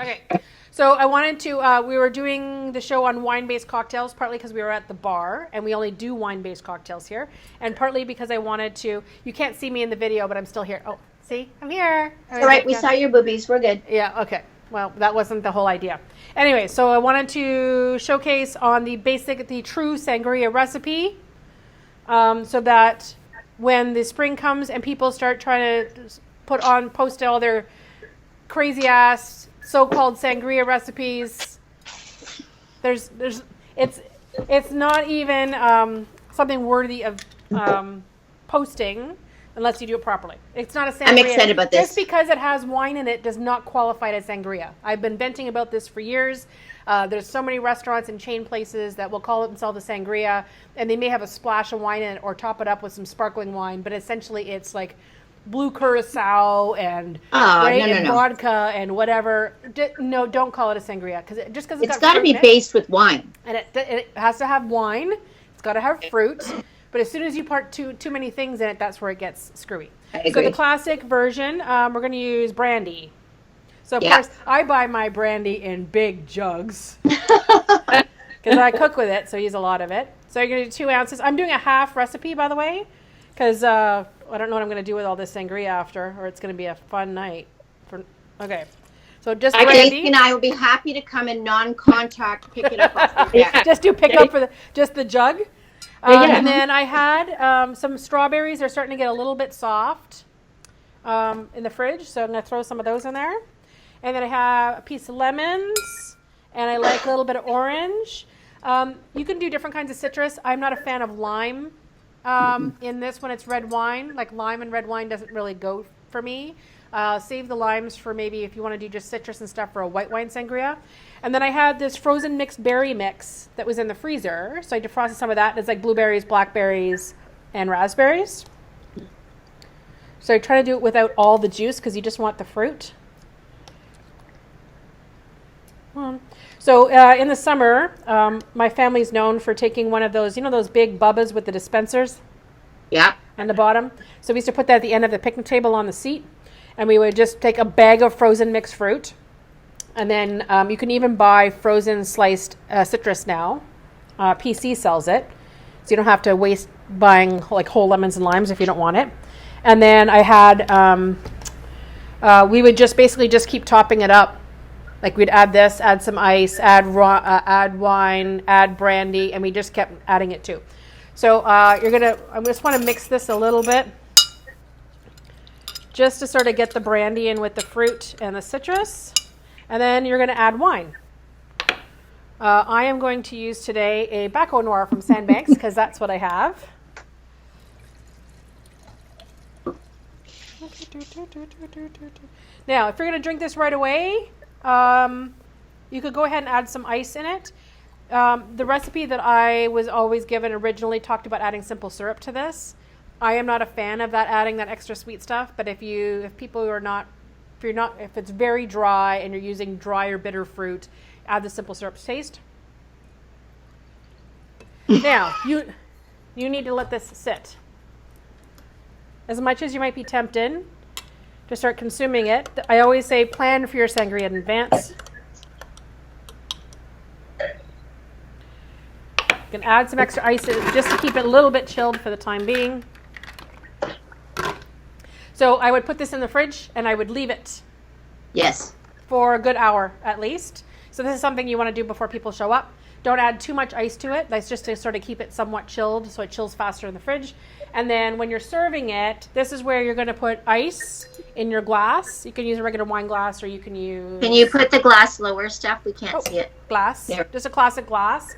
Okay. So I wanted to, we were doing the show on wine-based cocktails, partly because we were at the bar, and we only do wine-based cocktails here, and partly because I wanted to, you can't see me in the video, but I'm still here. Oh, see? I'm here. All right, we saw your boobies. We're good. Yeah, okay. Well, that wasn't the whole idea. Anyway, so I wanted to showcase on the true sangria recipe, so that when the spring comes and people start trying to post all their crazy ass so-called sangria recipes, it's not even something worthy of posting unless you do it properly. It's not a sangria. I'm excited about this. Just because it has wine in it does not qualify as sangria. I've been venting about this for years. There's so many restaurants and chain places that will call it themselves a sangria, and they may have a splash of wine in it or top it up with some sparkling wine, but essentially it's like blue curacao and vodka and whatever. No, don't call it a sangria because it's got to be based with wine, and it has to have wine. It's got to have fruit. But as soon as you put too many things in it, that's where it gets screwy. I agree. So the classic version, we're going to use brandy. So of course, I buy my brandy in big jugs because I cook with it, so I use a lot of it. So you're going to do 2 ounces. I'm doing a half recipe, by the way, because I don't know what I'm going to do with all this sangria after, or it's going to be a fun night. Okay. So just brandy. Stacy and I will be happy to come in non-contact, pick it up off your deck. Just do pick up for just the jug. And then I had some strawberries. They're starting to get a little bit soft in the fridge, so I'm going to throw some of those in there. And then I have a piece of lemons, and I like a little bit of orange. You can do different kinds of citrus. I'm not a fan of lime in this when it's red wine. Like lime and red wine doesn't really go for me. Save the limes for maybe if you want to do just citrus and stuff for a white wine sangria. And then I had this frozen mixed berry mix that was in the freezer. So I defrosted some of that. It's like blueberries, blackberries, and raspberries. So I try to do it without all the juice because you just want the fruit. So in the summer, my family's known for taking one of those, those big bubbas with the dispensers? Yeah. On the bottom. So we used to put that at the end of the picnic table on the seat. And we would just take a bag of frozen mixed fruit. And then you can even buy frozen sliced citrus now. PC sells it. So you don't have to waste buying like whole lemons and limes if you don't want it. And then I had, we would just basically just keep topping it up. Like we'd add this, add some ice, add wine, add brandy, and we just kept adding it too. So I just want to mix this a little bit. Just to sort of get the brandy in with the fruit and the citrus. And then you're going to add wine. I am going to use today a Baco Noir from Sandbanks because that's what I have. Now, if you're going to drink this right away, you could go ahead and add some ice in it. The recipe that I was always given originally talked about adding simple syrup to this. I am not a fan of adding that extra sweet stuff, but if it's very dry and you're using dry or bitter fruit, add the simple syrup to taste. Now, you need to let this sit. As much as you might be tempted to start consuming it, I always say plan for your sangria in advance. You can add some extra ice just to keep it a little bit chilled for the time being. So I would put this in the fridge and I would leave it. Yes. For a good hour at least. So this is something you want to do before people show up. Don't add too much ice to it. That's just to sort of keep it somewhat chilled so it chills faster in the fridge. And then when you're serving it, this is where you're going to put ice in your glass. You can use a regular wine glass or you can use... Can you put the glass lower, Steph? We can't see it. Glass. There. Just a classic glass.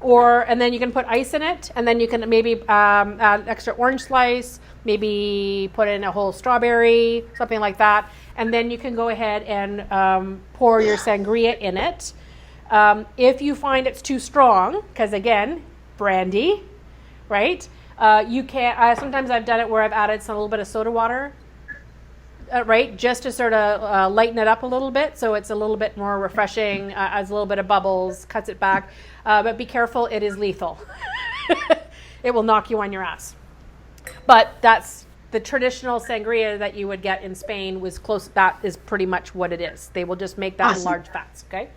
And then you can put ice in it, and then you can maybe add extra orange slice, maybe put in a whole strawberry, something like that. And then you can go ahead and pour your sangria in it. If you find it's too strong, because again, brandy, right? You can. Sometimes I've done it where I've added a little bit of soda water, right, just to sort of lighten it up a little bit, so it's a little bit more refreshing. Adds a little bit of bubbles, cuts it back. But be careful, it is lethal. It will knock you on your ass. But that's the traditional sangria that you would get in Spain was close. That is pretty much what it is. They will just make that in Awesome. large fats. Okay.